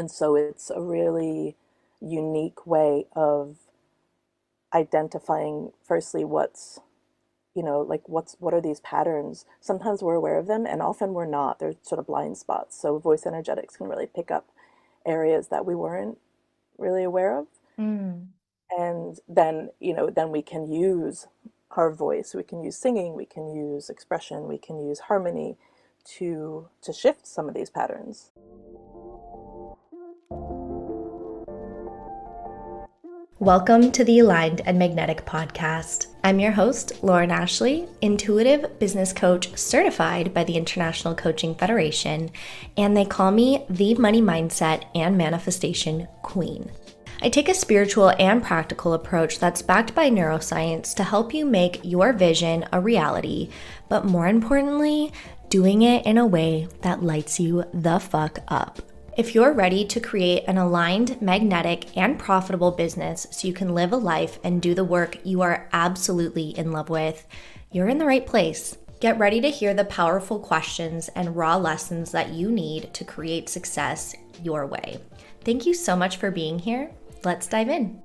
And so it's a really unique way of identifying, firstly, what are these patterns? Sometimes we're aware of them and often we're not. They're sort of blind spots. So voice energetics can really pick up areas that we weren't really aware of. Mm. And then we can use our voice, we can use singing, we can use expression, we can use harmony to shift some of these patterns. Welcome to the Aligned and Magnetic Podcast. I'm your host, Lauren Ashley, intuitive business coach certified by the International Coaching Federation, and they call me the money mindset and manifestation queen. I take a spiritual and practical approach that's backed by neuroscience to help you make your vision a reality, but more importantly, doing it in a way that lights you the fuck up. If you're ready to create an aligned, magnetic, and profitable business so you can live a life and do the work you are absolutely in love with, you're in the right place. Get ready to hear the powerful questions and raw lessons that you need to create success your way. Thank you so much for being here. Let's dive in.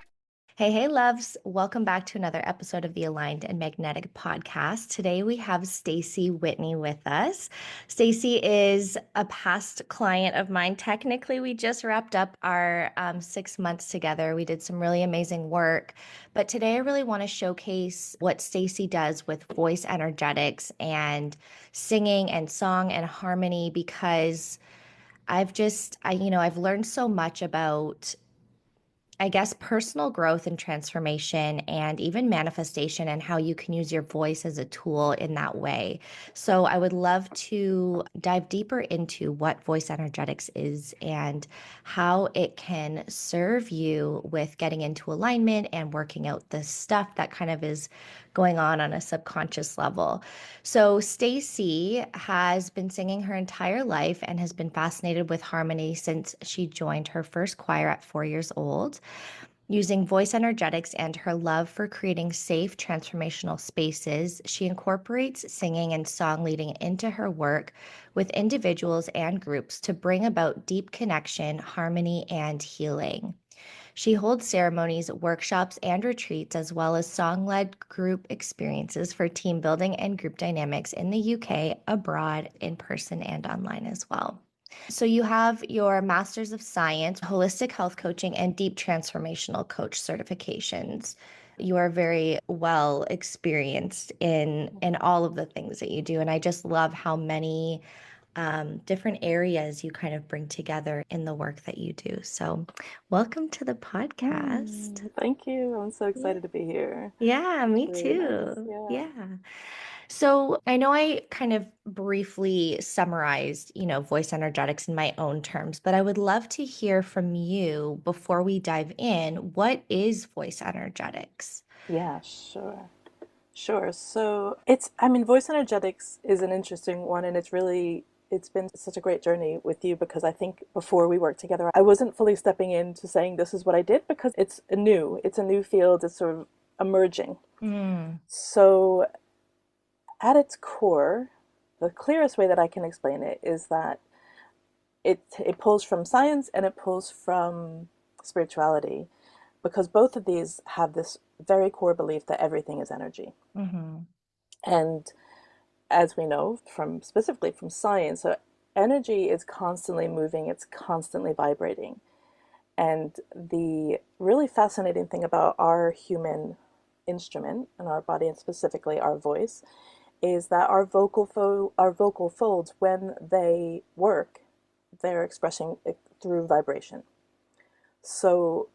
Hey, loves. Welcome back to another episode of the Aligned and Magnetic Podcast. Today we have Stacie Whitney with us. Stacie is a past client of mine. Technically, we just wrapped up our 6 months together. We did some really amazing work. But today I really want to showcase what Stacie does with voice energetics and singing and song and harmony, because I've learned so much about, I guess, personal growth and transformation and even manifestation, and how you can use your voice as a tool in that way. So I would love to dive deeper into what voice energetics is and how it can serve you with getting into alignment and working out the stuff that kind of is going on a subconscious level. So Stacie has been singing her entire life and has been fascinated with harmony since she joined her first choir at 4 years old. Using voice energetics and her love for creating safe, transformational spaces, she incorporates singing and song leading into her work with individuals and groups to bring about deep connection, harmony, and healing. She holds ceremonies, workshops, and retreats, as well as song led group experiences for team building and group dynamics in the UK, abroad, in person, and online as well. So you have your Master's of Science, Holistic Health Coaching, and Deep Transformational Coach certifications. You are very well experienced in all of the things that you do, and I just love how many different areas you kind of bring together in the work that you do. So, welcome to the podcast. Thank you. I'm so Yeah. excited to be here. Yeah, It's me really nice. too. Yeah. Yeah. So I know I kind of briefly summarized, voice energetics in my own terms, but I would love to hear from you before we dive in. What is voice energetics? Yeah, sure. Sure. So voice energetics is an interesting one, and it's been such a great journey with you, because I think before we worked together, I wasn't fully stepping into saying this is what I did, because it's a new field, it's sort of emerging. Mm, So at its core, the clearest way that I can explain it is that it pulls from science and it pulls from spirituality, because both of these have this very core belief that everything is energy. hmm And as we know from specifically from science, so energy is constantly moving, it's constantly vibrating. And the really fascinating thing about our human instrument and our body, and specifically our voice, is that our vocal folds, when they work, they're expressing it through vibration. So,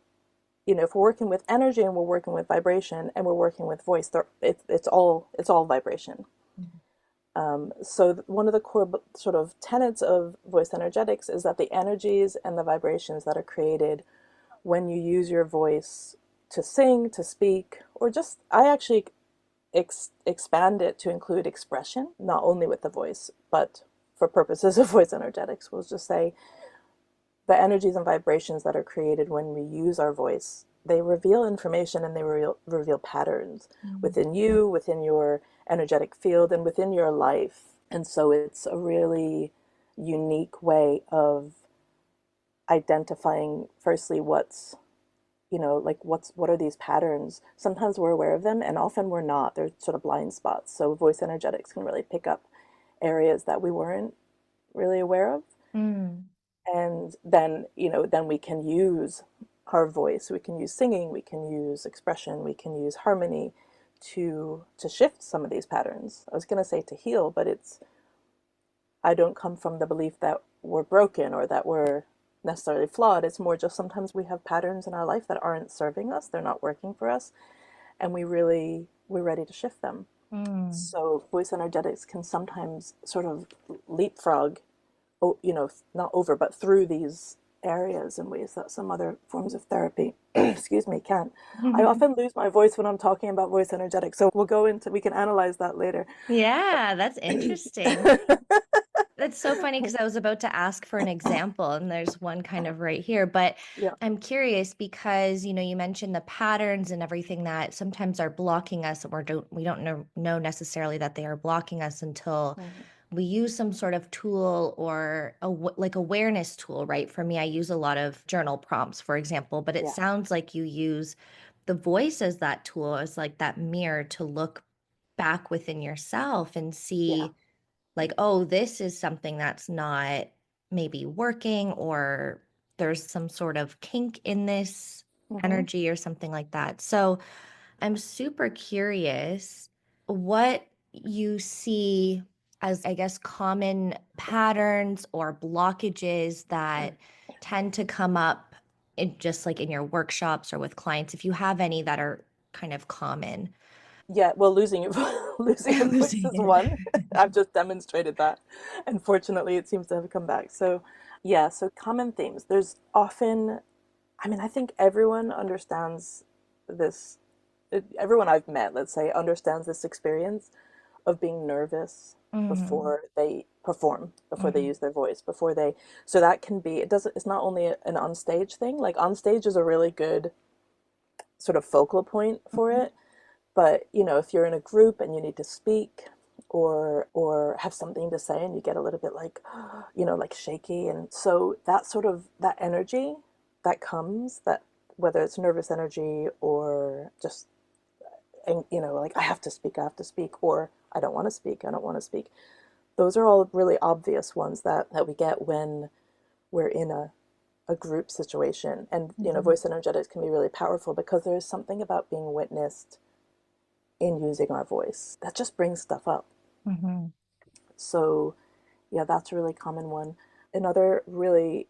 if we're working with energy and we're working with vibration and we're working with voice, it's all vibration. So one of the core sort of tenets of voice energetics is that the energies and the vibrations that are created when you use your voice to sing, to speak, or just, I actually expand it to include expression, not only with the voice, but for purposes of voice energetics, we'll just say the energies and vibrations that are created when we use our voice, they reveal information and they reveal patterns within you, within your energetic field, and within your life. And so it's a really unique way of identifying firstly what's, like what are these patterns. Sometimes we're aware of them and often we're not. They're sort of blind spots. So voice energetics can really pick up areas that we weren't really aware of. Mm. And then, then we can use our voice, we can use singing, we can use expression, we can use harmony to shift some of these patterns. I was going to say to heal, but it's, I don't come from the belief that we're broken or that we're necessarily flawed. It's more just sometimes we have patterns in our life that aren't serving us, they're not working for us, and we're ready to shift them. Mm. So voice energetics can sometimes sort of leapfrog, not over, but through these areas in ways that some other forms of therapy, excuse me, can't. I often lose my voice when I'm talking about voice energetics, so we can analyze that later. Yeah, that's interesting. That's so funny because I was about to ask for an example, and there's one kind of right here. But Yeah. I'm curious because, you mentioned the patterns and everything that sometimes are blocking us, or we don't know necessarily that they are blocking us until Mhm. we use some sort of tool or like awareness tool, right? For me, I use a lot of journal prompts, for example, but it Yeah. sounds like you use the voice as that tool, as like that mirror to look back within yourself and Yeah. see like, oh, this is something that's not maybe working, or there's some sort of kink in this Hmm. energy or something like that. So I'm super curious what you see as, I guess, common patterns or blockages that tend to come up in just like in your workshops or with clients, if you have any that are kind of common. Yeah, well, losing your losing your voice Losing is it. one. I've just demonstrated that. Unfortunately, it seems to have come back. So, yeah, so common themes. There's often, I mean, I think everyone understands this. Everyone I've met, let's say, understands this experience of being nervous Hmm. before they perform, before they Hmm. use their voice, before they. So that can be. It doesn't. It's not only an on-stage thing. Like on stage is a really good sort of focal point for Hmm. it. But if you're in a group and you need to speak or have something to say and you get a little bit like, like shaky, and so that sort of that energy that comes, that whether it's nervous energy or just, and like I have to speak, or I don't want to speak, I don't want to speak. Those are all really obvious ones that we get when we're in a group situation. And Hmm. voice energetics can be really powerful because there is something about being witnessed in using our voice that just brings stuff up. Hmm. So, yeah, that's a really common one. Another really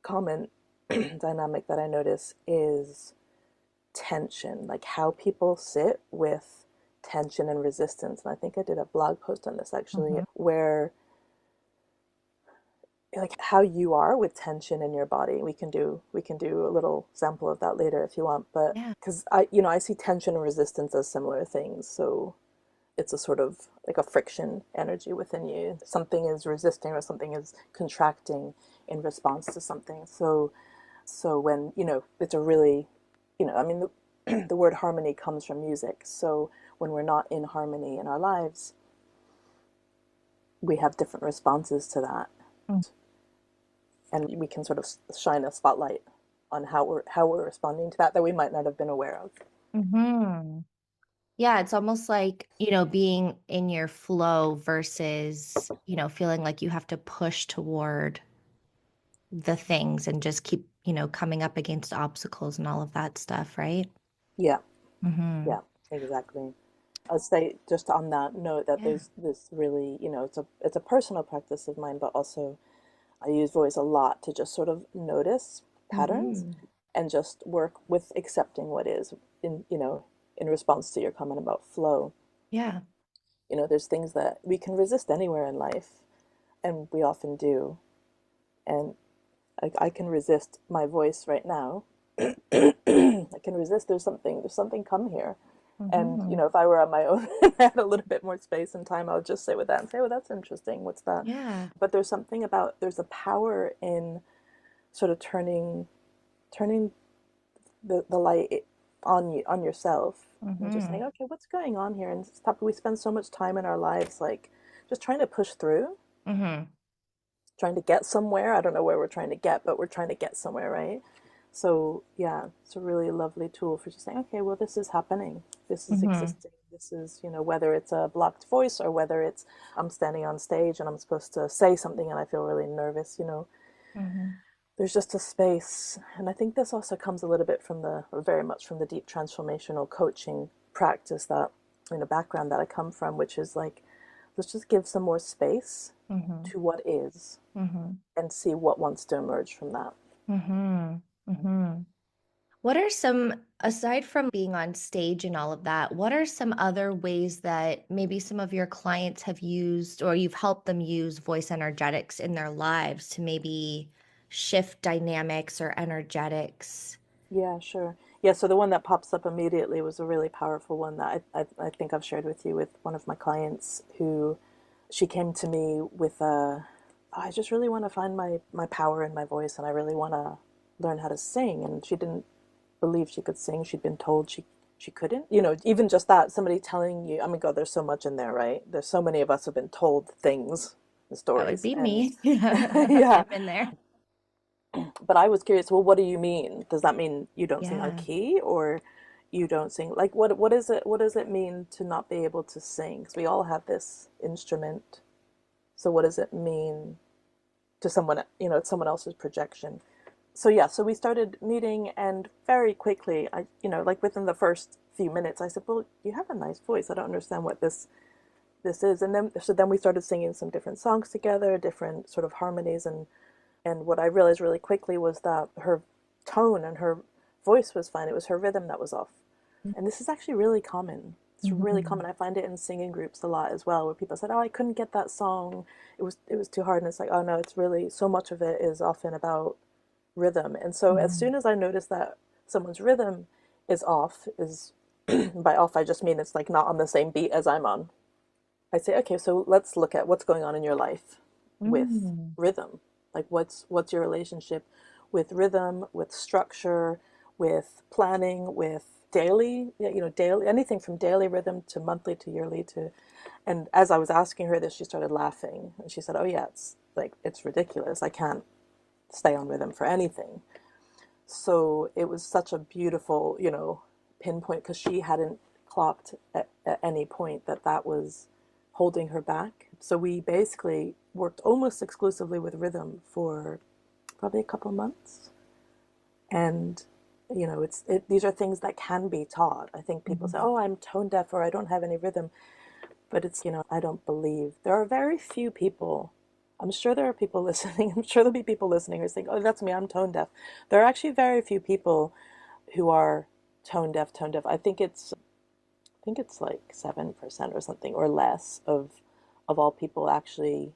common dynamic that I notice is tension, like how people sit with tension and resistance. And I think I did a blog post on this actually, Hmm. where like how you are with tension in your body. We can do a little sample of that later if you want, but Yeah. because I see tension and resistance as similar things. So it's a sort of like a friction energy within you. Something is resisting or something is contracting in response to something. So when, it's a really, I mean, the word harmony comes from music. So when we're not in harmony in our lives, we have different responses to that. And we can sort of shine a spotlight on how we're responding to that we might not have been aware of. Hmm. Yeah, it's almost like, being in your flow versus, feeling like you have to push toward the things and just keep, coming up against obstacles and all of that stuff, right? Yeah, Hmm. yeah, exactly. I'll say just on that note that Yeah. there's this really, it's a personal practice of mine, but also I use voice a lot to just sort of notice patterns Hmm. and just work with accepting what is in response to your comment about flow. Yeah. There's things that we can resist anywhere in life, and we often do. And I can resist my voice right now. I can resist. There's something come here. And Hmm. if I were on my own and had a little bit more space and time, I would just sit with that and say, "Oh, that's interesting. What's that?" Yeah. But there's a power in sort of turning the light on yourself, and just saying, Hmm. "Okay, what's going on here?" And stop. We spend so much time in our lives like just trying to push through, Hmm. trying to get somewhere. I don't know where we're trying to get, but we're trying to get somewhere, right? So yeah, it's a really lovely tool for just saying, okay, well, this is happening. This is Mm-hmm. existing. This is, whether it's a blocked voice or whether it's I'm standing on stage and I'm supposed to say something and I feel really nervous. Mm-hmm. There's just a space. And I think this also comes a little bit or very much from the deep transformational coaching practice that, background that I come from, which is like, let's just give some more space Mm-hmm. to what is Mm-hmm. and see what wants to emerge from that. Mm-hmm. Mm-hmm. What are some, aside from being on stage and all of that, what are some other ways that maybe some of your clients have used or you've helped them use voice energetics in their lives to maybe shift dynamics or energetics? Yeah, sure. Yeah, so the one that pops up immediately was a really powerful one that I think I've shared with you with one of my clients who she came to me with I just really want to find my power in my voice and I really want to learn how to sing. And she didn't believe she could sing. She'd been told she couldn't. Even just that, somebody telling you, I mean, God, there's so much in there, right? There's so many of us have been told things and That would stories. be And me. Yeah, yeah, I've been there. but I was curious, well, what do you mean? Does that mean you don't sing on Yeah. key or you don't sing? Like what does it mean to not be able to sing? Because we all have this instrument. So what does it mean to someone, it's someone else's projection. So yeah, so we started meeting and very quickly, like within the first few minutes, I said, well, you have a nice voice. I don't understand what this is. And then we started singing some different songs together, different sort of harmonies, and what I realized really quickly was that her tone and her voice was fine. It was her rhythm that was off. And this is actually really common. It's really Mm-hmm. common. I find it in singing groups a lot as well, where people said, "Oh, I couldn't get that song. It was too hard." And it's like, "Oh no, it's really so much of it is often about rhythm." And so as Mm-hmm. soon as I notice that someone's rhythm is off, is by off I just mean it's like not on the same beat as I'm on. I say, okay, so let's look at what's going on in your life with Mm-hmm. rhythm. Like what's your relationship with rhythm, with structure, with planning, with daily, daily, anything from daily rhythm to monthly to yearly to, and as I was asking her this, she started laughing and she said, "Oh yeah, it's like it's ridiculous. I can't stay on rhythm for anything." So it was such a beautiful, pinpoint because she hadn't clocked at any point that that was holding her back. So we basically worked almost exclusively with rhythm for probably a couple months. And these are things that can be taught. I think people say, Mm-hmm. "Oh, I'm tone deaf or I don't have any rhythm." But it's, I don't believe there are very few people. I'm sure there are people listening. I'm sure there'll be people listening who think, "Oh, that's me. I'm tone deaf." There are actually very few people who are tone deaf. Tone deaf. I think it's like 7% or something or less of all people actually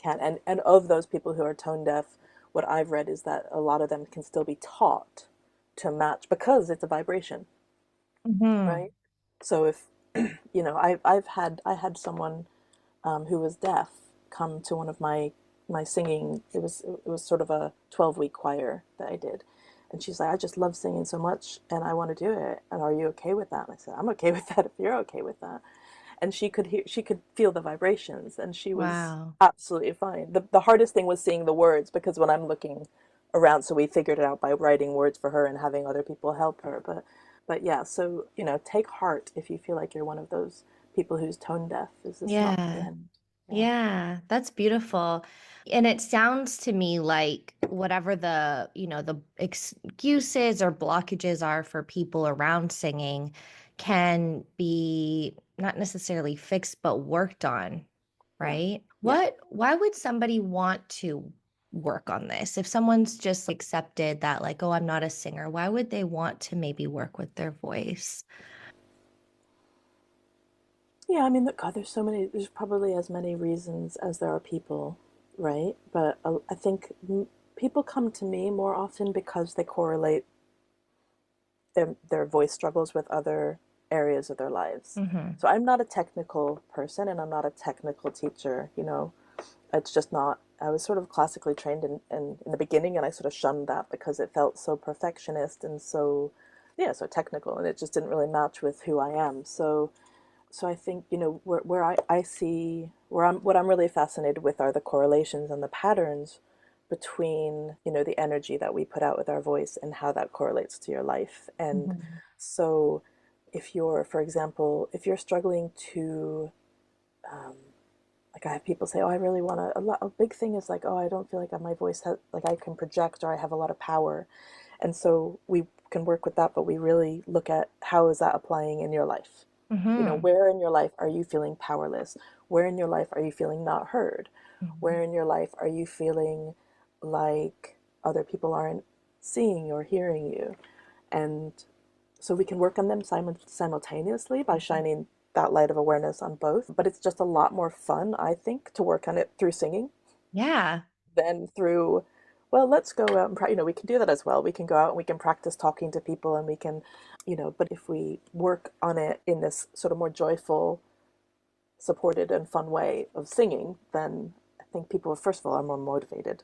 can. And of those people who are tone deaf, what I've read is that a lot of them can still be taught to match because it's a vibration, Mm-hmm. right? So if I had someone who was deaf come to one of my singing. It was sort of a 12-week choir that I did, and she's like, "I just love singing so much, and I want to do it. And are you okay with that?" And I said, "I'm okay with that if you're okay with that." And she could feel the vibrations, and she was Wow. absolutely fine. The hardest thing was seeing the words because when I'm looking around, so we figured it out by writing words for her and having other people help her. But yeah, so take heart if you feel like you're one of those people who's tone deaf. Is this not the Yeah. end? Yeah. Yeah, that's beautiful. And it sounds to me like whatever the excuses or blockages are for people around singing can be not necessarily fixed, but worked on, Yeah. right? Yeah. Why would somebody want to work on this? If someone's just accepted that, like, oh, I'm not a singer, why would they want to maybe work with their voice? Yeah, I mean, look, God, there's probably as many reasons as there are people, right? But I think people come to me more often because they correlate their voice struggles with other areas of their lives. Mm-hmm. So I'm not a technical person and I'm not a technical teacher. It's just not, I was sort of classically trained in the beginning and I sort of shunned that because it felt so perfectionist and so, yeah, so technical and it just didn't really match with who I am. So I think, where I see what I'm really fascinated with are the correlations and the patterns between, the energy that we put out with our voice and how that correlates to your life. And Mhm. so if you're, for example, if you're struggling to, um, like I have people say, oh, I really want to, a big thing is like, oh, I don't feel like my voice has, like I can project or I have a lot of power. And so we can work with that, but we really look at how is that applying in your life? Mhm. Where in your life are you feeling powerless? Where in your life are you feeling not heard? Mhm. Where in your life are you feeling like other people aren't seeing or hearing you? And so we can work on them simultaneously by shining that light of awareness on both. But it's just a lot more fun, I think, to work on it through singing Yeah. than through, well, let's go out and we can do that as well. We can go out and we can practice talking to people and we can, but if we work on it in this sort of more joyful, supported, and fun way of singing, then I think people, first of all, are more motivated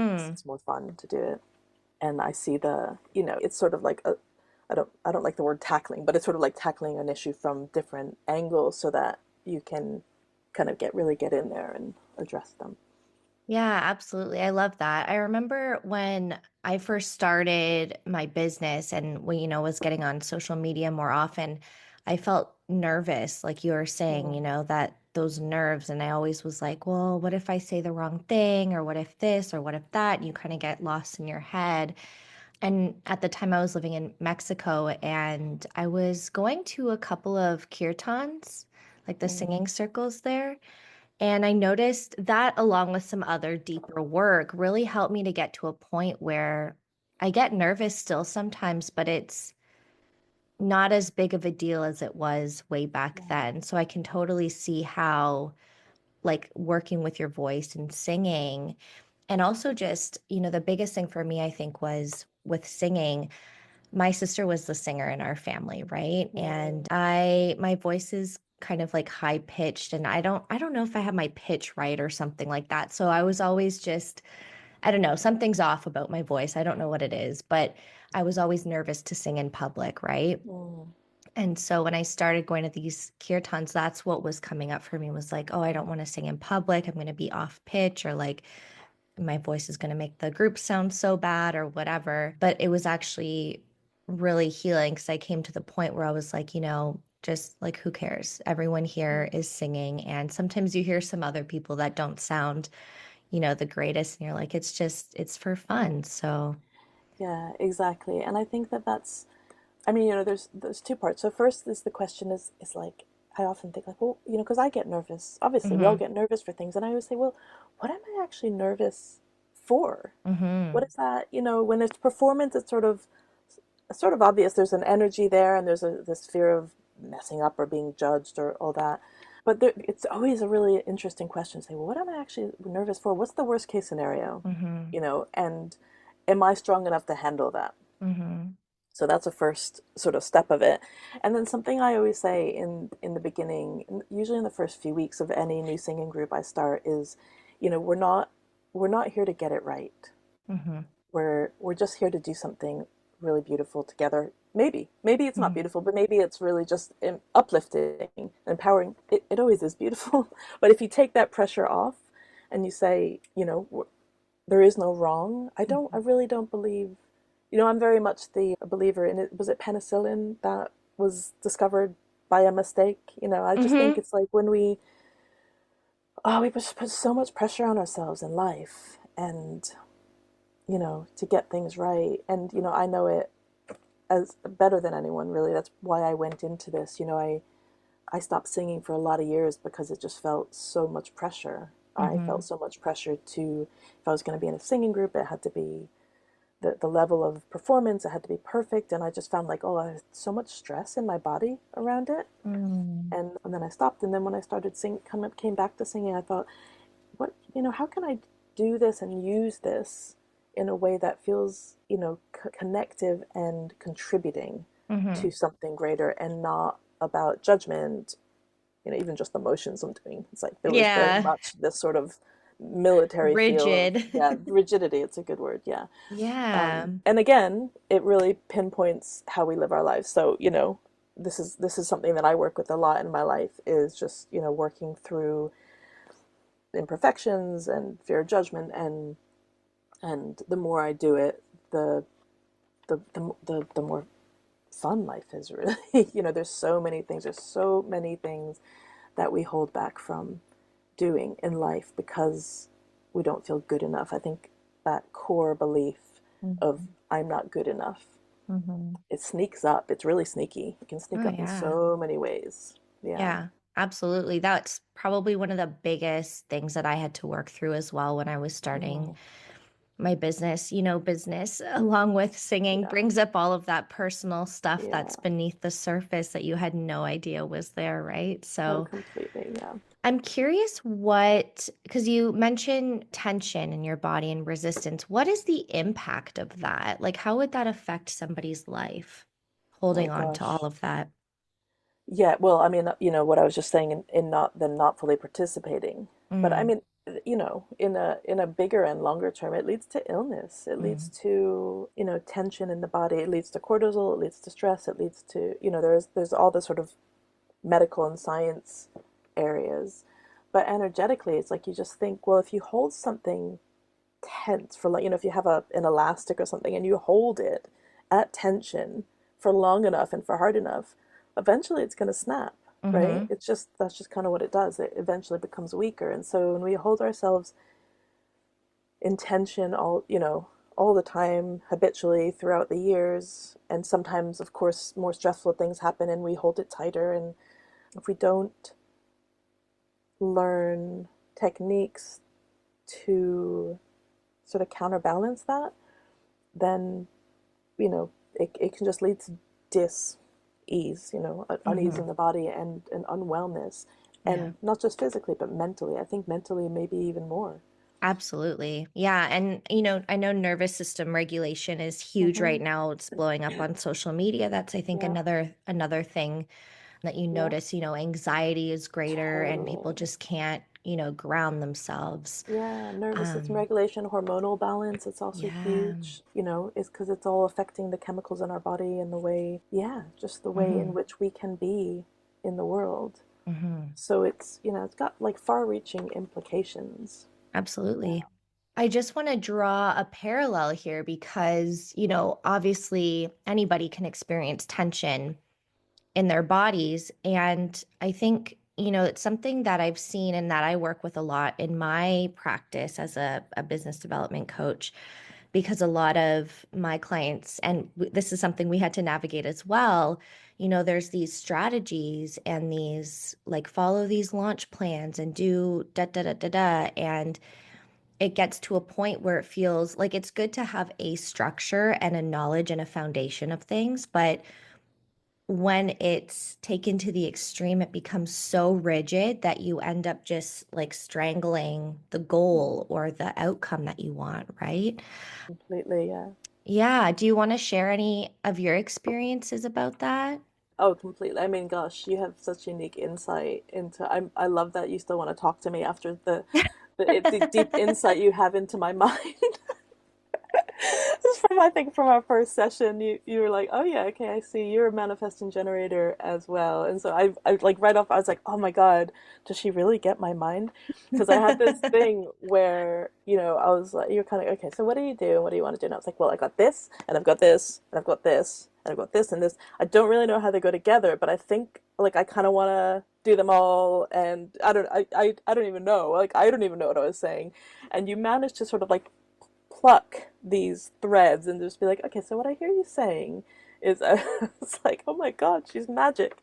because Mhm. it's more fun to do it. And I see it's sort of like I don't like the word tackling, but it's sort of like tackling an issue from different angles so that you can kind of really get in there and address them. Yeah, absolutely. I love that. I remember when I first started my business and was getting on social media more often, I felt nervous, like you were saying, Mm, that those nerves. And I always was like, well, what if I say the wrong thing? Or what if this? Or what if that? And you kind of get lost in your head. And at the time, I was living in Mexico and I was going to a couple of kirtans, like the mm, singing circles there. And I noticed that, along with some other deeper work, really helped me to get to a point where I get nervous still sometimes, but it's not as big of a deal as it was way back yeah. then. So I can totally see how, like, working with your voice and singing, and also just, the biggest thing for me, I think, was with singing. My sister was the singer in our family, right? And Mm, my voice is kind of like high pitched and I don't know if I have my pitch right or something like that. So I was always just, I don't know, something's off about my voice. I don't know what it is, but I was always nervous to sing in public, right? mm, And so when I started going to these kirtans, that's what was coming up for me, was like, oh, I don't want to sing in public. I'm going to be off pitch, or like my voice is going to make the group sound so bad or whatever. But it was actually really healing because I came to the point where I was like, just like, who cares? Everyone here mm. is singing. And sometimes you hear some other people that don't sound, the greatest. And you're like, it's for fun. So, Yeah, exactly. And I think that's, I mean, there's two parts. So first is the question is like, I often think like, well, because I get nervous. Obviously, we all mm-hmm, get nervous for things, and I always say, well, what am I actually nervous for? What mm-hmm, is that? When it's performance, it's sort of obvious. There's an energy there, and there's this fear of messing up or being judged or all that. But it's always a really interesting question. Say, well, what am I actually nervous for? What's the worst case scenario? mm-hmm, And am I strong enough to handle that? mm-hmm, So that's a first sort of step of it. And then something I always say in the beginning, usually in the first few weeks of any new singing group I start is, we're not here to get it right. mm-hmm, We're just here to do something really beautiful together. Maybe it's not mm-hmm. beautiful, but maybe it's really just uplifting, empowering. It always is beautiful. But if you take that pressure off and you say, there is no wrong. I really don't believe, I'm very much the believer in it. Was it penicillin that was discovered by a mistake? I just think Mm-hmm. it's like when we just put so much pressure on ourselves in life and, to get things right. And, I know it as better than anyone, really. That's why I went into this. I stopped singing for a lot of years because it just felt so much pressure. I Mm-hmm. felt so much pressure to, if I was going to be in a singing group, it had to be the level of performance, it had to be perfect. And I just found like, oh, I had so much stress in my body around it. Mm-hmm. And then I stopped. And then when I started singing, came back to singing, I thought, how can I do this and use this in a way that feels, connective and contributing Mm-hmm. to something greater and not about judgment, even just the motions I'm doing. It's like there was very Yeah. much this sort of military feel of, Rigid. yeah, rigidity. It's a good word, yeah. Yeah. And again, it really pinpoints how we live our lives. So, this is something that I work with a lot in my life is just, working through imperfections and fear of judgment, and the more I do it, the the more fun life is, really. There's so many things that we hold back from doing in life because we don't feel good enough. I think that core belief of Mhm. I'm not good enough, Mhm. it sneaks up. It's really sneaky. It can sneak Oh, up in yeah. so many ways. Yeah. Yeah, absolutely. That's probably one of the biggest things that I had to work through as well when I was starting Mm, my business. Business, along with singing, yeah. brings up all of that personal stuff Yeah. that's beneath the surface that you had no idea was there, right? Oh, So completely. Yeah. I'm curious because you mentioned tension in your body and resistance. What is the impact of that? Like, how would that affect somebody's life, Oh holding on to all gosh. of that? Yeah, well, I mean, what I was just saying in not them not fully participating. But I Mm, mean, in a bigger and longer term, it leads to illness. It leads mm, to, tension in the body. It leads to cortisol, it leads to stress, it leads to, there's all the sort of medical and science areas. But energetically, it's like you just think, well, if you hold something tense for, like, if you have an elastic or something and you hold it at tension for long enough and for hard enough, eventually it's going to snap, right? mm-hmm. That's just kind of what it does. It eventually becomes weaker. And so when we hold ourselves in tension all the time, habitually throughout the years, and sometimes, of course, more stressful things happen and we hold it tighter. And if we don't learn techniques to sort of counterbalance that, then it can just lead to dis-ease, unease Mm-hmm. in the body and unwellness, Yeah. and not just physically but mentally. I think mentally maybe even more. Absolutely. Yeah. And, I know nervous system regulation is huge Hmm. right now. It's blowing up on social media. That's, I think, Yeah, another thing that you yeah, notice, anxiety is greater and people totally. just can't, ground themselves. Yeah, nervous system Um, regulation, hormonal balance, it's also yeah. huge. It's because it's all affecting the chemicals in our body and the way, yeah, just the way in Hmm. which we can be in the world. Hmm. So it's got like far-reaching implications. Absolutely. I just want to draw a parallel here because, obviously anybody can experience tension in their bodies. And I think, it's something that I've seen and that I work with a lot in my practice as a business development coach, because a lot of my clients, and this is something we had to navigate as well, there's these strategies and these like follow these launch plans and do da da da da da. And it gets to a point where it feels like it's good to have a structure and a knowledge and a foundation of things, but when it's taken to the extreme, it becomes so rigid that you end up just like strangling the goal or the outcome that you want, right? Completely, yeah. Yeah. Do you want to share any of your experiences about that? Oh, completely. I mean, gosh, you have such unique insight into. I love that you still want to talk to me after the deep insight you have into my mind. I think from our first session, you were like, oh yeah, okay, I see you're a manifesting generator as well. And so I like right off, I was like, oh my God, does she really get my mind? Because I had this thing where, I was like, you're kind of, okay, so what do you do? What do you want to do? And I was like, well, I got this, and I've got this, and I've got this, and I've got this and this. I don't really know how they go together, but I think like I kind of want to do them all. And I don't even know. Like, I don't even know what I was saying. And you managed to sort of like pluck these threads and just be like, okay, so what I hear you saying is, it's like, oh my God, she's magic.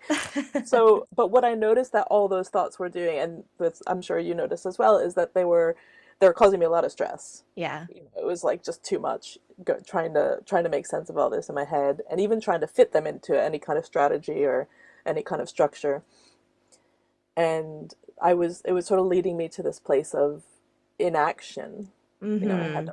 So, but what I noticed that all those thoughts were doing, and this I'm sure you noticed as well, is that they were causing me a lot of stress. Yeah. It was like just too much trying to make sense of all this in my head, and even trying to fit them into any kind of strategy or any kind of structure. And it was sort of leading me to this place of inaction. I had Mm-hmm. to,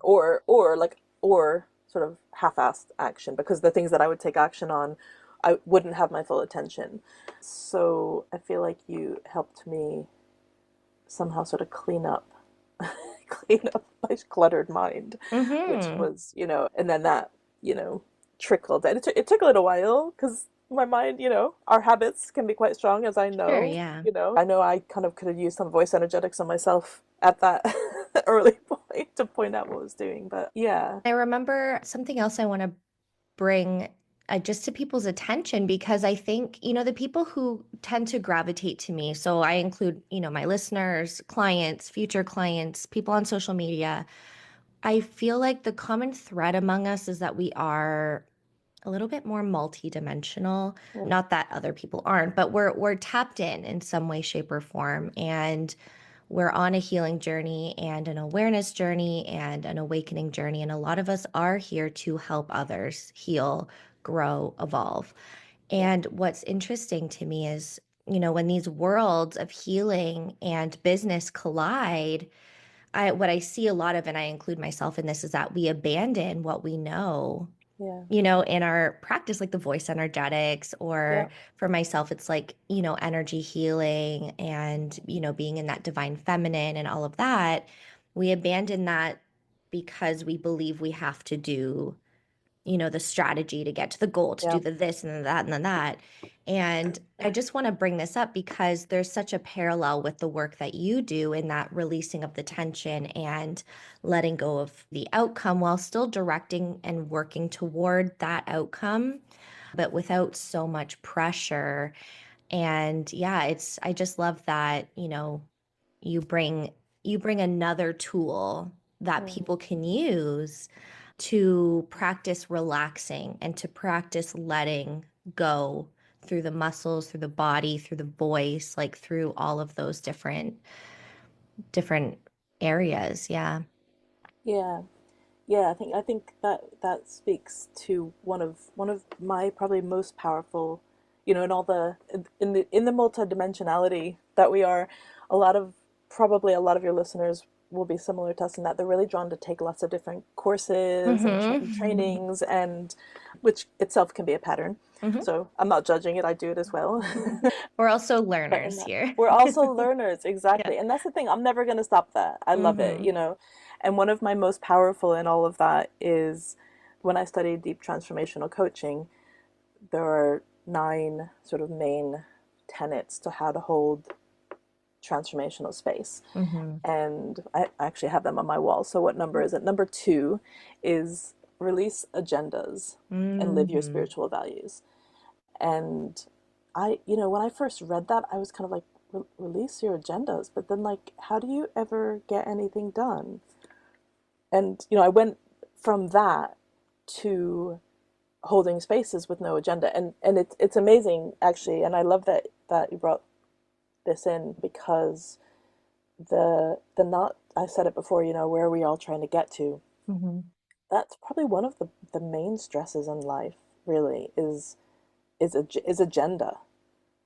or sort of half-assed action, because the things that I would take action on, I wouldn't have my full attention. So I feel like you helped me somehow sort of clean up my cluttered mind, which Mm-hmm. was, and then that, you know, trickled. And it took a little while because my mind, our habits can be quite strong, as I Sure, know, yeah. I know I kind of could have used some voice energetics on myself at that early point to point out what I was doing. But yeah. I remember something else I want to bring just to people's attention because I think, the people who tend to gravitate to me, so I include, my listeners, clients, future clients, people on social media. I feel like the common thread among us is that we are a little bit more multidimensional. Mm. Not that other people aren't, but we're tapped in some way, shape, or form. And we're on a healing journey and an awareness journey and an awakening journey. And a lot of us are here to help others heal, grow, evolve. Yeah. And what's interesting to me is, when these worlds of healing and business collide, what I see a lot of, and I include myself in this, is that we abandon what we know, Yeah. in our practice, like the voice energetics, Yeah. or for myself, it's like, energy healing and, being in that divine feminine and all of that. We abandon that because we believe we have to do, the strategy to get to the goal, to do Yeah. the this and the that and then that. And I just want to bring this up because there's such a parallel with the work that you do in that releasing of the tension and letting go of the outcome while still directing and working toward that outcome, but without so much pressure. And yeah, I just love that, you bring you bring another tool that Mm. people can use to practice relaxing and to practice letting go through the muscles, through the body, through the voice, like through all of those different areas. Yeah. Yeah. Yeah, I think that speaks to one of my probably most powerful, in all the in the multidimensionality that we are, a lot of probably a lot of your listeners will be similar to us in that they're really drawn to take lots of different courses and Mm-hmm. trainings, and which itself can be a pattern. Mm-hmm. So I'm not judging it, I do it as well. We're also But in learners that, here. we're also learners, Yeah. exactly. And that's the thing, I'm never going to stop that. I love it, Mm-hmm. And one of my most powerful in all of that is when I studied deep transformational coaching, there are 9 sort of main tenets to how to hold transformational space. Mm-hmm. And I actually have them on my wall. So, what number is it? Number 2 is release agendas and live your Mm-hmm. spiritual values. And when I first read that, I was kind of like, release your agendas. But then, like, how do you ever get anything done? And, I went from that to holding spaces with no agenda. And it's amazing, actually. And I love that you brought this in because the not, I said it before, where are we all trying to get to? Mm-hmm. That's probably one of the main stresses in life, really, is agenda.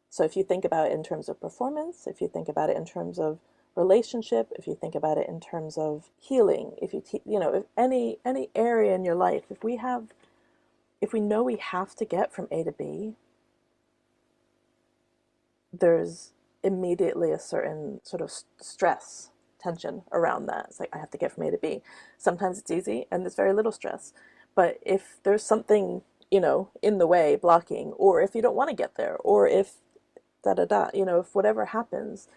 So if you think about it in terms of performance, if you think about it in terms of relationship, if you think about it in terms of healing, if any area in your life, if we know we have to get from A to B, there's immediately a certain sort of stress, tension around that. It's like, I have to get from A to B. Sometimes it's easy and there's very little stress. But if there's something, in the way, blocking, or if you don't want to get there, or if da da da, if whatever happens,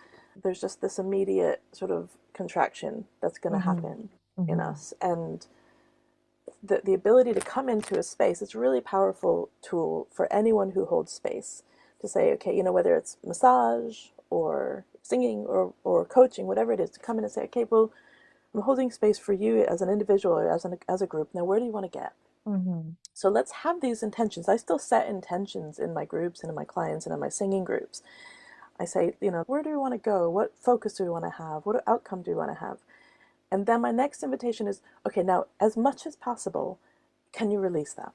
there's just this immediate sort of contraction that's going to Mm-hmm. happen in Mm-hmm. us. And the ability to come into a space, it's a really powerful tool for anyone who holds space to say, okay, whether it's massage or singing or coaching, whatever it is, to come in and say, okay, well, I'm holding space for you as an individual or as a group. Now, where do you want to get? Mm-hmm. So let's have these intentions. I still set intentions in my groups and in my clients and in my singing groups. I say, where do we want to go? What focus do we want to have? What outcome do we want to have? And then my next invitation is, okay, now, as much as possible, can you release that?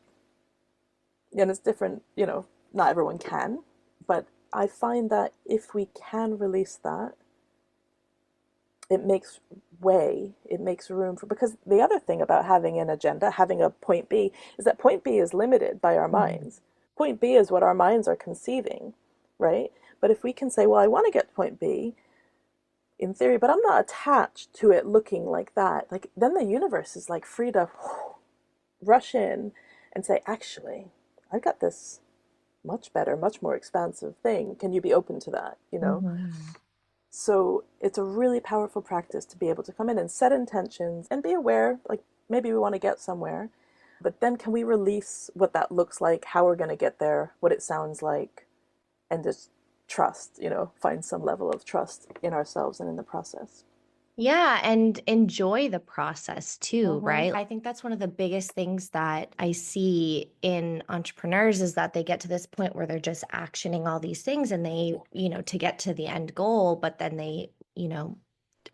And it's different, not everyone can, but I find that if we can release that, it makes it makes room for, because the other thing about having an agenda, having a point B, is that point B is limited by our Mm-hmm. minds. Point B is what our minds are conceiving, right? But if we can say, well, I want to get to point B in theory, but I'm not attached to it looking like that, like, then the universe is like free to rush in and say, actually, I've got this much better, much more expansive thing. Can you be open to that, you know? Mm-hmm. So it's a really powerful practice to be able to come in and set intentions and be aware, like maybe we want to get somewhere, but then can we release what that looks like, how we're going to get there, what it sounds like, and just trust, you know, find some level of trust in ourselves and in the process. Yeah, and enjoy the process too, Mm-hmm. right? I think that's one of the biggest things that I see in entrepreneurs is that they get to this point where they're just actioning all these things and they, to get to the end goal, but then they,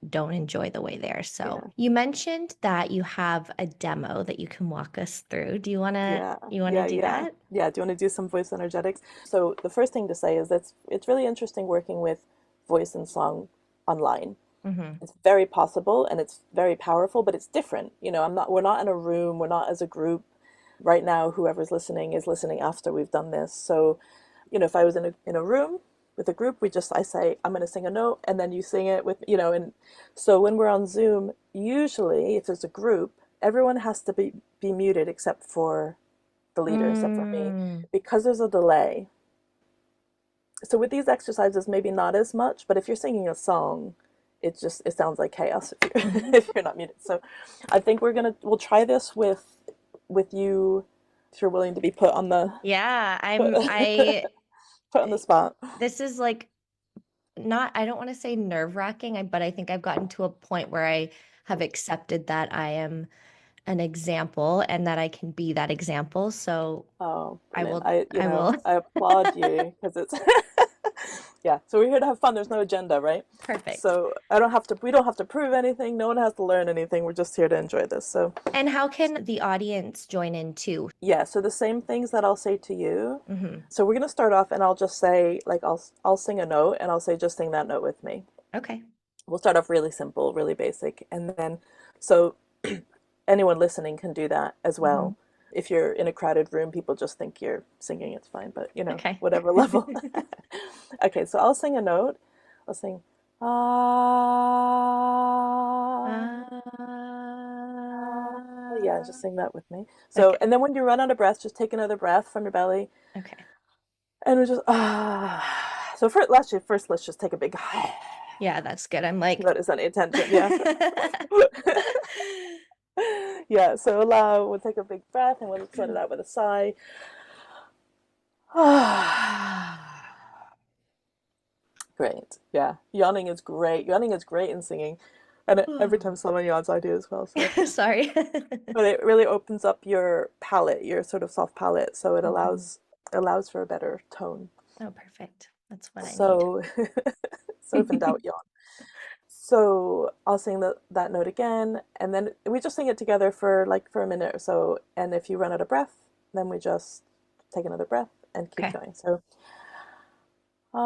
don't enjoy the way there. So Yeah. you mentioned that you have a demo that you can walk us through. Do Yeah, you want to yeah, do yeah. that? Yeah, do you want to do some voice energetics? So the first thing to say is that it's really interesting working with voice and song online. Mm-hmm. It's very possible and it's very powerful, but it's different. You know, we're not in a room, we're not as a group. Right now, whoever's listening is listening after we've done this. So, you know, if I was in a room with a group, I say, I'm going to sing a note and then you sing it with, you know, and so when we're on Zoom, usually if there's a group, everyone has to be muted except for the leader, except for me, Mm. because there's a delay. So with these exercises, maybe not as much, but if you're singing a song, it sounds like chaos if you're Mhm. if you're not muted. So I think we'll try this with you if you're willing to be Yeah, put, put on the spot. this is like not, I don't want to say nerve-wracking, but I think I've gotten to a point where I have accepted that I am an example and that I can be that example. So Oh, I brilliant. will, I will. I applaud you because it's yeah. So we're here to have fun. There's no agenda, right? Perfect. So we don't have to prove anything. No one has to learn anything. We're just here to enjoy this. So And how can the audience join in too? yeah, so the same things that I'll say to you. Hmm. So we're gonna start off and I'll just say like I'll sing a note and I'll say just sing that note with me. Okay. We'll start off really simple, really basic, and then so anyone listening can do that as Hmm. well. If you're in a crowded room, people just think you're singing, it's fine, but you know, Okay. whatever level. Okay, so I'll sing a note. I'll sing ah. Yeah, just sing that with me. So, Okay. and then when you run out of breath, just take another breath from your belly. Okay. And we just ah. So first let's just take a big Yeah, that's good. I'm like, that is any attention. Yeah. Yeah. So we'll take a big breath and we'll set it out with a sigh. Great. Yeah. Yawning is great. Yawning is great in singing. And every time someone yawns, I do as well. So, sorry. but it really opens up your palate, your sort of soft palate. So it Mhm. allows for a better tone. Oh, perfect. That's what I need. So, so if in doubt, yawn. So I'll sing that note again, and then we just sing it together for a minute or so. And if you run out of breath, then we just take another breath and keep Okay. going. So Uh,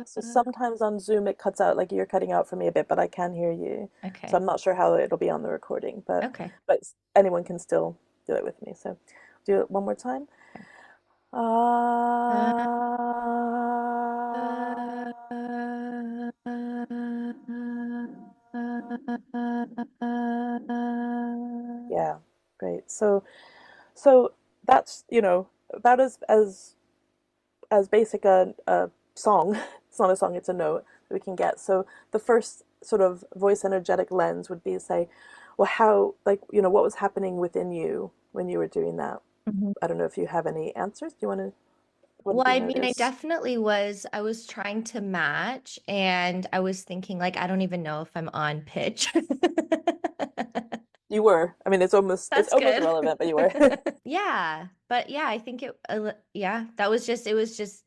so sometimes on Zoom it cuts out, like you're cutting out for me a bit, but I can hear you. So okay. I'm not sure how it'll be on the recording, Okay. but anyone can still do it with me. So do it one more time. Uh, Yeah, great. So that's, you know, about as basic a song. It's not a song, it's a note that we can get. So the first sort of voice energetic lens would be to say, well, how, like, you know, what was happening within you when you were doing that? Mhm. I don't know if you have any answers. Do you want to, what Well, did you I mean, notice? I was trying to match and I was thinking like, I don't even know if I'm on pitch. You were. I mean, it's That's almost good. irrelevant, but you were. Yeah, but yeah, I think yeah, it was just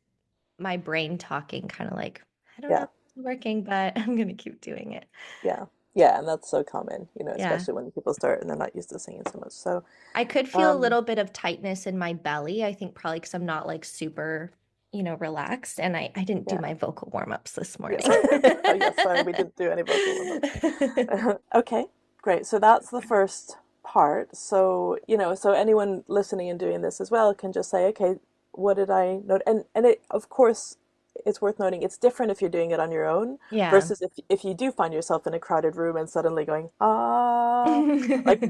my brain talking, kind of like, I don't know Yeah. if it's working, but I'm gonna keep doing it. Yeah. Yeah, and that's so common, you know, Yeah. especially when people start and they're not used to singing so much. So, I could feel a um, little bit of tightness in my belly. I think probably because I'm not like super, relaxed. And I didn't do yeah. my vocal warm-ups this Yes. morning. Oh, yes, sorry, we didn't do any vocal warm-ups. Okay, great. So that's the first part. So, you know, so anyone listening and doing this as well can just say, okay, what did I note? And it, of course, it's worth noting it's different if you're doing it on your own Yeah. versus if you do find yourself in a crowded room and suddenly going ah, like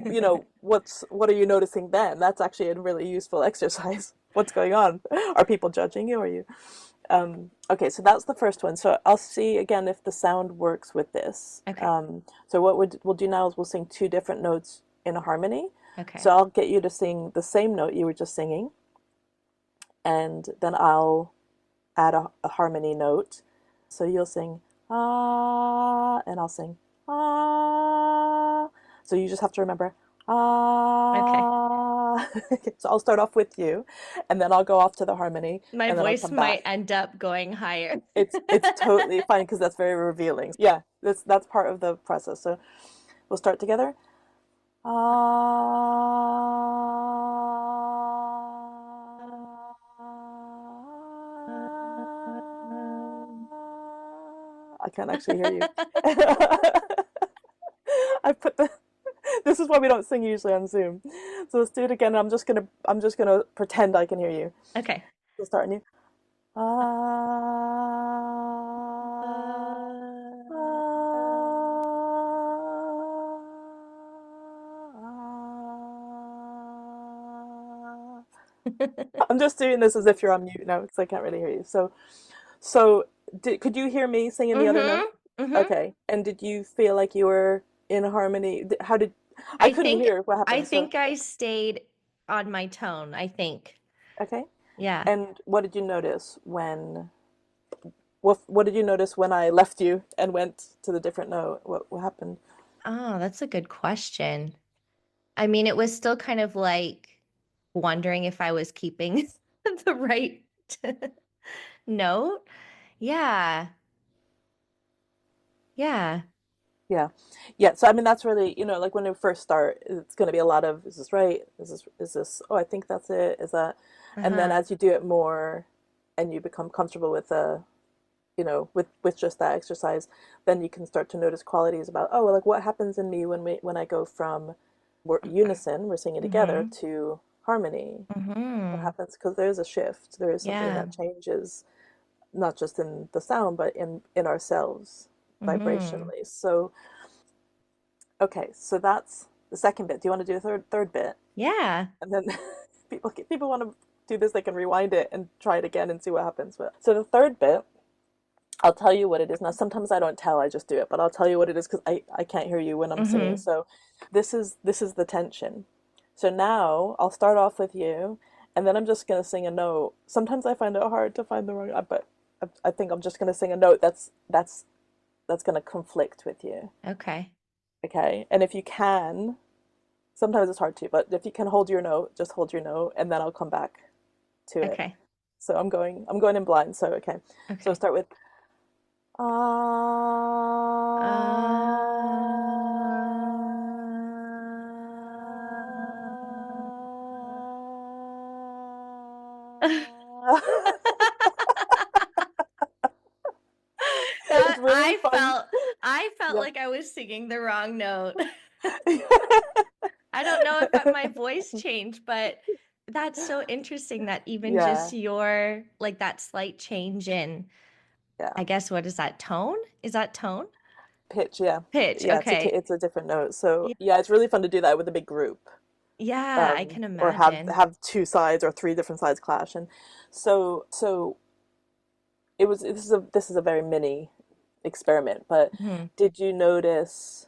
what are you noticing then? That's actually a really useful exercise. What's going on? Are people judging you? Or are you okay, so that's the first one. So I'll see again if the sound works with this. Okay. So what we'll do now is we'll sing two different notes in a harmony. So Okay. I'll get you to sing the same note you were just singing, and then I'll add a harmony note. So you'll sing ah, and I'll sing ah. So you just have to remember Okay. ah. So I'll start off with you, and then I'll go off to the harmony, My and then I'll voice come might back. end up going higher. It's totally fine because that's very revealing. Yeah, that's part of the process. So we'll start together. I can't actually hear you. I put the. This is why we don't sing usually on Zoom. So let's do it again. I'm just gonna pretend I can hear you. Okay. We'll start anew. I'm just doing this as if you're on mute now because I can't really hear you. So could you hear me singing the other Mm-hmm. note? Mm-hmm. Okay. And did you feel like you were in harmony? How did I I couldn't think hear what I happened. So think I stayed on my tone, I think. okay. Yeah. And what did you notice when what did you notice when I left you and went to the different note? What happened? Oh, that's a good question. I mean, it was still kind of like wondering if I was keeping the right note. Yeah. Yeah. Yeah. Yeah. So I mean that's really, like when you first start, it's gonna be a lot of is this right? Is this oh I think that's it, is that and then Uh-huh. as you do it more and you become comfortable with with just that exercise, then you can start to notice qualities about oh well, like what happens in me when I go from we're singing together Mm-hmm. to harmony. What Mm-hmm. happens because there is a shift, there is something Yeah. that changes not just in the sound but in ourselves Mm-hmm. vibrationally. So okay, so that's the second bit. Do you want to do a third bit? Yeah. And then people want to do this, they can rewind it and try it again and see what happens. But so the third bit, I'll tell you what it is. Now sometimes I don't tell, I just do it, but I'll tell you what it is because I can't hear you when I'm singing. Mm-hmm. So this is the tension. So now I'll start off with you, and then I'm just gonna sing a note. Sometimes I find it hard to find the wrong, but I think I'm just gonna sing a note that's gonna conflict with you. Okay. Okay, and if you can, sometimes it's hard to, but if you can hold your note, just hold your note, and then I'll come back to it. Okay. So I'm going in blind. So okay, so I'll Okay. start with ah. It's That really fun. I felt Yeah. like I was singing the wrong note. I don't know if my voice changed, but that's so interesting that even just Yeah. your like that slight change in, Yeah. I guess, what is that, tone? Is that tone? Pitch, yeah. Pitch. Yeah, Okay. it's a different note. So, Yeah, yeah, it's really fun to do that with a big group. yeah, I can Or have imagine. have two sides or three different sides clash. And so this is a very mini experiment, but Mhm. did you notice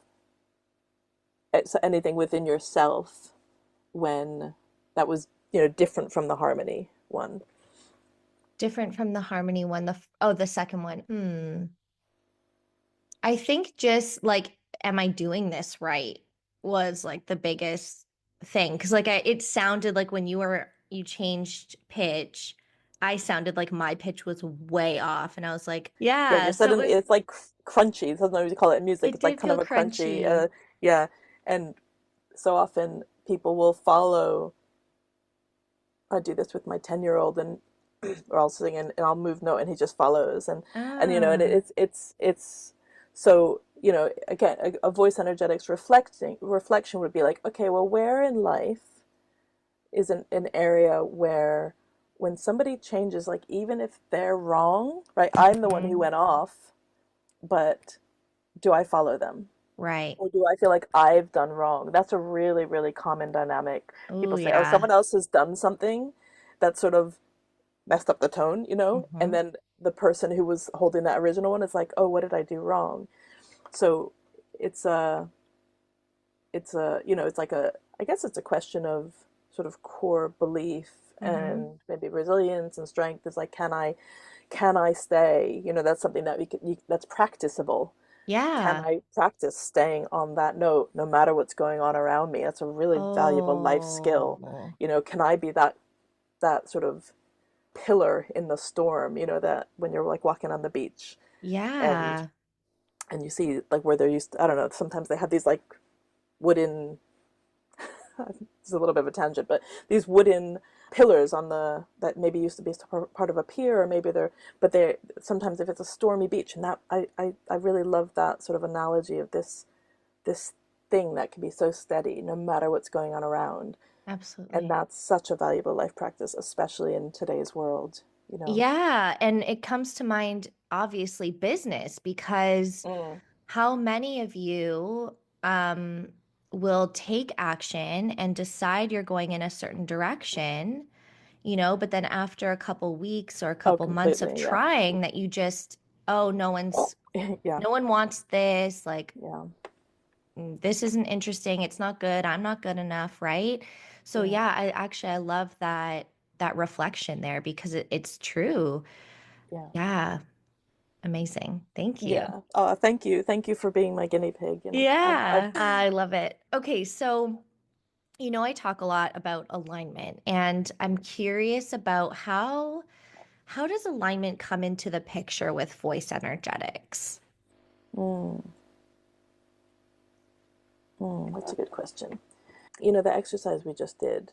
anything within yourself when that was, different from the harmony one? Different from the harmony one. Oh, the second one. I think just like, am I doing this right? Was like the biggest thing. Cause like it sounded like when you changed pitch, I sounded like my pitch was way off. And I was like, Yeah, yeah. you're So suddenly it's like crunchy. Sometimes we call it in music. it It's like did kind feel of a crunchy, crunchy. yeah. And so often people will follow. I do this with my 10-year-old, and or I'll sing and I'll move note and he just follows, and Ah, it's so again a voice energetics reflection would be like, okay, well, where in life is an area where when somebody changes, like even if they're wrong, right? I'm the one who Mhm. went off, but do I follow them? Right. Or do I feel like I've done wrong? That's a really, really common dynamic. Oh, People say, oh, yeah. someone else has done something that sort of messed up the tone, you know? And Hmm. then the person who was holding that original one is like, oh, what did I do wrong? So it's it's like I guess it's a question of sort of core belief Hmm. and maybe resilience and strength is like, can I stay? That's something that that's practicable. Can Yeah. I practice staying on that note no matter what's going on around me? That's a really valuable life skill. Oh, Can I be that sort of pillar in the storm, that when you're like walking on the beach and yeah. you see like where they're used to, I don't know, sometimes they have these like wooden it's a little bit of a tangent, but these wooden pillars on the that maybe used to be part of a pier, or maybe they're sometimes if it's a stormy beach, and that I really love that sort of analogy of this thing that can be so steady no matter what's going on around. And Absolutely. that's such a valuable life practice, especially in today's world. Yeah, and it comes to mind, obviously, business, because Mm. how many of you um, will take action and decide you're going in a certain direction, but then after a couple weeks or a Oh, couple months of completely. Yeah. trying that you just, oh, Yeah. no one wants this, like Yeah. this isn't interesting, it's not good, I'm not good enough, right? So Yeah. yeah, I love that reflection there because it's true. Yeah. Yeah, amazing. Thank you. Yeah. Oh, thank you. Thank you for being my guinea pig. I've Yeah, I love it. Okay, so I talk a lot about alignment, and I'm curious about how does alignment come into the picture with voice energetics? mm, that's a good question. The exercise we just did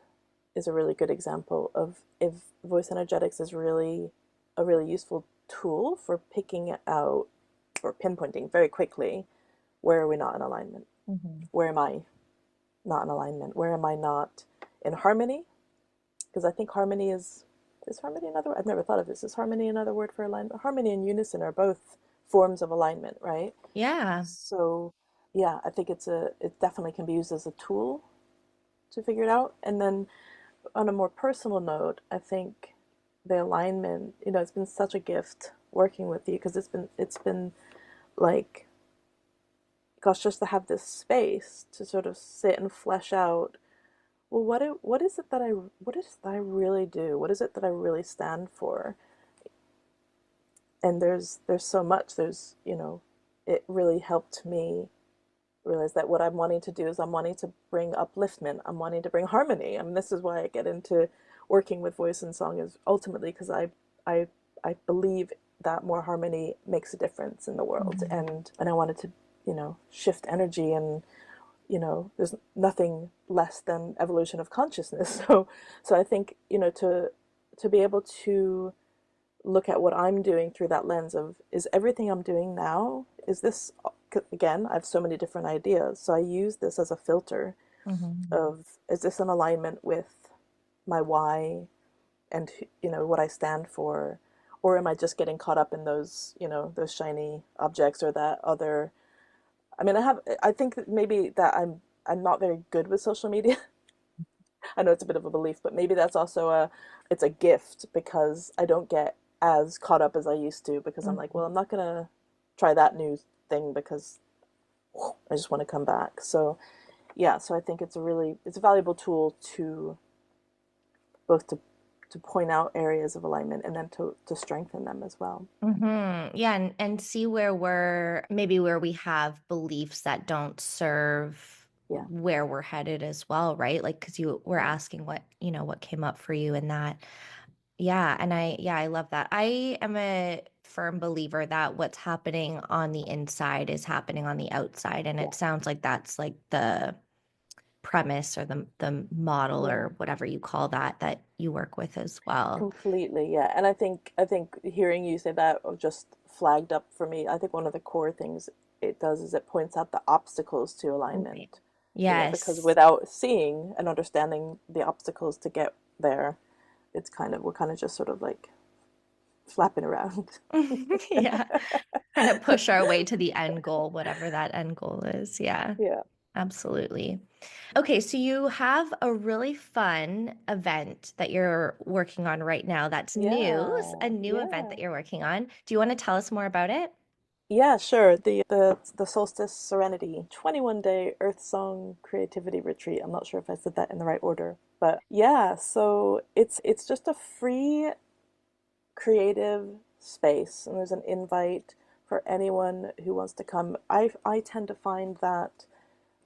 is a really good example of if voice energetics is really a really useful tool for picking out or pinpointing very quickly where are we not in alignment? Mhm. Where am I not in alignment? Where am I not in harmony? Because I think harmony is harmony another word? I've never thought of this. Is harmony another word for alignment? Harmony and unison are both forms of alignment, right? Yeah. So yeah, I think it definitely can be used as a tool to figure it out. And then on a more personal note, I think the alignment, it's been such a gift working with you because it's been like, gosh, just to have this space to sort of sit and flesh out. Well, what is it that I really do? What is it that I really stand for? And there's so much. It really helped me realize that what I'm wanting to do is I'm wanting to bring upliftment. I'm wanting to bring harmony. I mean, this is why I get into working with voice and song is ultimately because I I believe that more harmony makes a difference in the world, Mhm. and I wanted to shift energy, and there's nothing less than evolution of consciousness. So I think to be able to look at what I'm doing through that lens of, is everything I'm doing now, is this, again, I have so many different ideas. So I use this as a filter Mhm. of, is this in alignment with my why and, what I stand for? Or am I just getting caught up in those shiny objects or that other, I mean, I think that maybe that I'm not very good with social media. I know it's a bit of a belief, but maybe that's also it's a gift because I don't get as caught up as I used to because I'm like, well, Mhm. I'm not gonna try that new thing because I just want to come back. So yeah, so I think it's a valuable tool to both to point out areas of alignment and then to strengthen them as well. Yeah, and see where we have beliefs that don't serve Yeah, where we're headed as well, right? Like, because you were yeah, asking what came up for you in that. Yeah, and I love that. I am a firm believer that what's happening on the inside is happening on the outside, and yeah, it sounds like that's like the premise or the model yeah. or whatever you call that you work with as well. Completely, yeah. And I think hearing you say that just flagged up for me. I think one of the core things it does is it points out the obstacles to Right. alignment. Because Yes. without seeing and understanding the obstacles to get there, it's kind of, we're kind of just sort of like flapping around. Yeah. Kind of push our way to the end goal, whatever that end goal is. Yeah, Yeah. absolutely. Okay, so you have a really fun event that you're working on right now that's new, a Yeah. new event that Yeah. you're working on. Do you want to tell us more about it? Yeah, sure. The Solstice Serenity 21-day Earth Song Creativity Retreat. I'm not sure if I said that in the right order, but yeah, so it's just a free creative space, and there's an invite for anyone who wants to come. I tend to find that,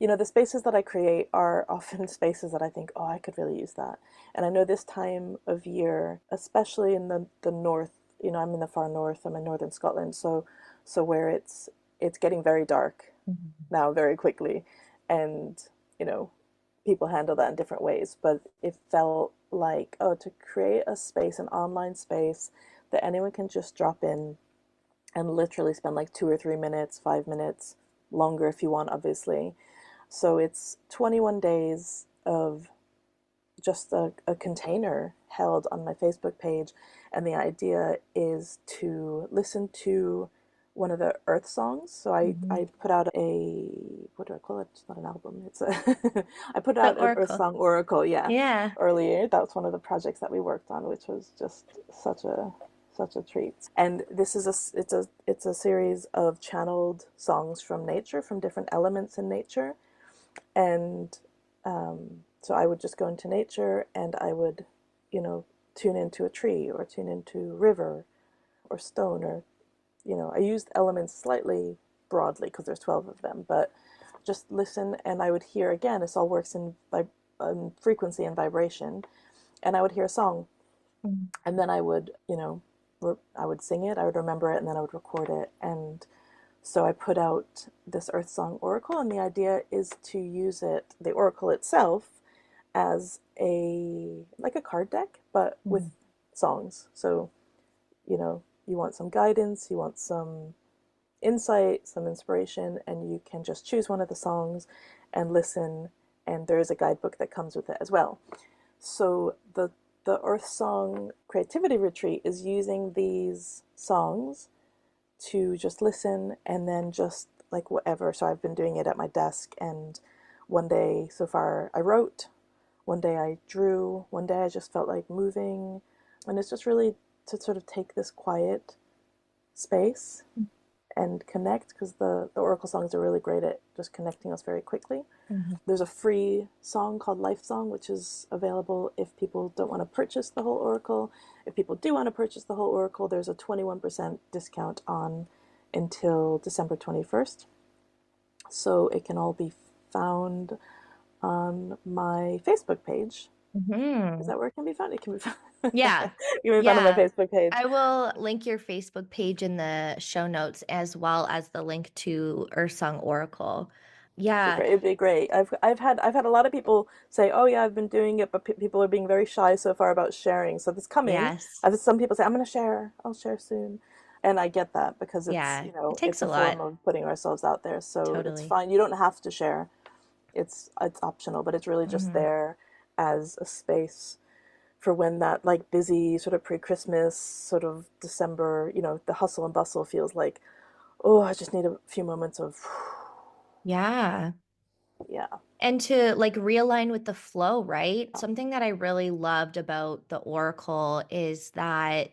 the spaces that I create are often spaces that I think, oh, I could really use that. And I know this time of year, especially in the north, I'm in the far north, I'm in northern Scotland, so where it's getting very dark Mhm. now very quickly, and you know people handle that in different ways, but it felt like, oh, to create a space, an online space that anyone can just drop in and literally spend like 2 or 3 minutes, 5 minutes, longer if you want, obviously. So it's 21 days of just a container held on my Facebook page. And the idea is to listen to one of the Earth songs. So I Mhm. put out what do I call it? It's not an album. I put The out an Earth Oracle. Song Oracle, yeah, Yeah. earlier. That was one of the projects that we worked on, which was just such a treat. And this is it's a series of channeled songs from nature, from different elements in nature. And so I would just go into nature and I would, tune into a tree or tune into river or stone, or, I used elements slightly broadly because there's 12 of them, but just listen, and I would hear, again, this all works in frequency and vibration, and I would hear a song, Mhm. and then I would, I would sing it, I would remember it, and then I would record it. And so I put out this Earth Song Oracle, and the idea is to use the Oracle itself, as like a card deck, but with Mhm. songs. So, you want some guidance, you want some insight, some inspiration, and you can just choose one of the songs and listen, and there is a guidebook that comes with it as well. So the Earth Song Creativity Retreat is using these songs to just listen, and then just like whatever. So I've been doing it at my desk, and one day so far I wrote, one day I drew, one day I just felt like moving. And it's just really to sort of take this quiet space and connect, because the Oracle songs are really great at just connecting us very quickly. Mhm. There's a free song called Life Song, which is available if people don't want to purchase the whole Oracle. If people do want to purchase the whole Oracle, there's a 21% discount on until December 21st. So it can all be found on my Facebook page. Is Mhm. that where it can be found? It can be found. Yeah. It can be found on my Yeah. Facebook page. I will link your Facebook page in the show notes as well as the link to Ursung Oracle. Yeah. It'd be great. I've had a lot of people say, "Oh yeah, I've been doing it," but people are being very shy so far about sharing. So it's coming. Yes. I've had some people say, "I'm going to share. I'll share soon," and I get that, because it's Yeah. It it's takes a a lot. form of putting ourselves out there. So it's Totally. fine. You don't have to share. It's optional, but it's really just Hmm. there as a space for when that like busy sort of pre-Christmas sort of December, the hustle and bustle feels like, oh, I just need a few moments of Yeah. yeah. And to like realign with the flow, right? Something that I really loved about the Oracle is that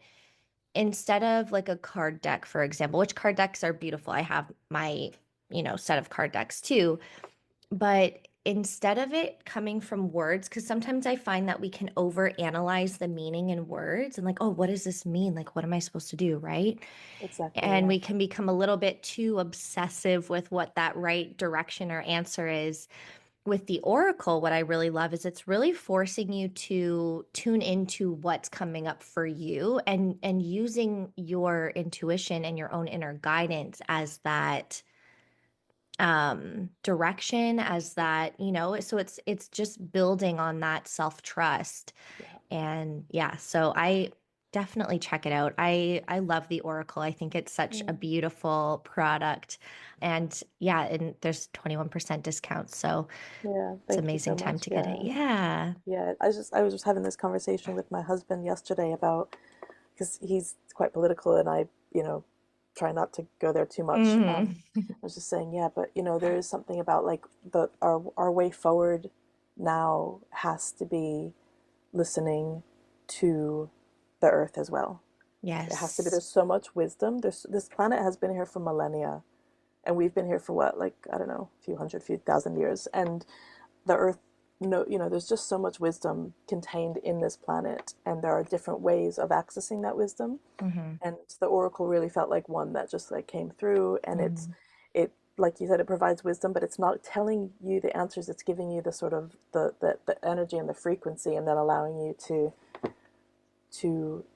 instead of like a card deck, for example, which card decks are beautiful. I have my, set of card decks too. But instead of it coming from words, because sometimes I find that we can overanalyze the meaning in words and like, oh, what does this mean? Like, what am I supposed to do? Right. Exactly, And yeah. we can become a little bit too obsessive with what that right direction or answer is. With the Oracle, what I really love is it's really forcing you to tune into what's coming up for you and using your intuition and your own inner guidance as that direction, as that, so it's just building on that self-trust. Yeah. And yeah, so I definitely check it out. I love the Oracle. I think it's such a Mm. beautiful product. And yeah, and there's 21% discount. So Yeah, it's thank you amazing so time much. to get it. Yeah. Yeah. Yeah, I was just having this conversation with my husband yesterday about, because he's quite political and I, try not to go there too much. Hmm. I was just saying, yeah, but there is something about like our way forward now has to be listening to the earth as well. It has to be. Yes. There's so much wisdom. This planet has been here for millennia, and we've been here for what, like, I don't know, a few hundred, few thousand years, and the earth, no, there's just so much wisdom contained in this planet, and there are different ways of accessing that wisdom. Hmm. And the oracle really felt like one that just like came through, and Hmm. it like you said, it provides wisdom, but it's not telling you the answers. It's giving you the sort of the energy and the frequency, and then allowing you to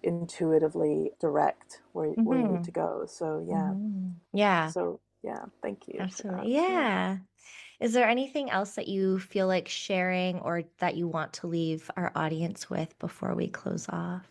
intuitively direct where you need Hmm. to go. So yeah. Hmm. Yeah, So yeah, thank you for that. absolutely. Yeah. Yeah. Is there anything else that you feel like sharing or that you want to leave our audience with before we close off?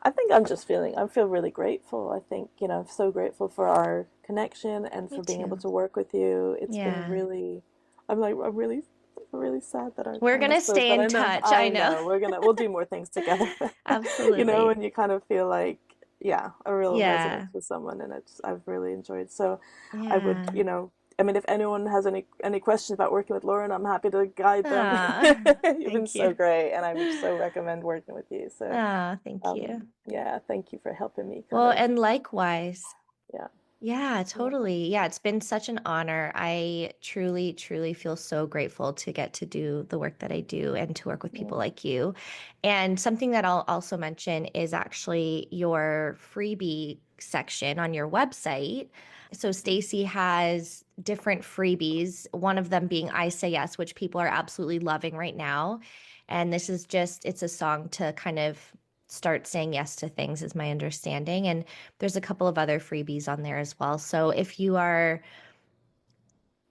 I think I feel really grateful. I think, I'm so grateful for our connection and Me for being able too. to work with you. It's been Yeah. really, I'm really sad that our We're time has gonna closed, stay but in touch. I I know. know we'll do more things together. Absolutely. And you kind of feel like, yeah, a real resonance Yeah. with someone, and I've really enjoyed. So I would, Yeah. I mean, if anyone has any questions about working with Lauren, I'm happy to guide them. Ah, You've been thank so you. great, and I would so recommend working with you. So Ah, thank you. yeah, thank you for helping me kind Well, of, and likewise. yeah, Yeah, yeah, totally. Yeah, it's been such an honor. I truly, truly feel so grateful to get to do the work that I do and to work with people yeah. like you. And something that I'll also mention is actually your freebie section on your website. So Stacie has different freebies, one of them being I Say Yes, which people are absolutely loving right now. And this is just, it's a song to kind of start saying yes to things, is my understanding. And there's a couple of other freebies on there as well. So if you are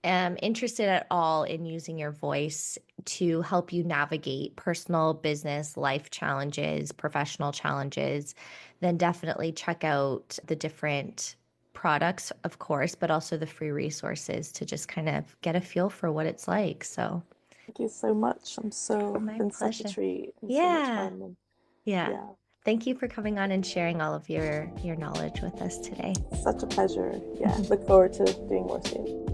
interested at all in using your voice to help you navigate personal, business, life challenges, professional challenges, then definitely check out the different products, of course, but also the free resources to just kind of get a feel for what it's like. So, Thank you so much. my Been such a pleasure. treat and so much Yeah. fun. And Yeah. yeah, Thank you for coming on and sharing all of your knowledge with us today. such a pleasure. Yeah, look forward to doing more soon.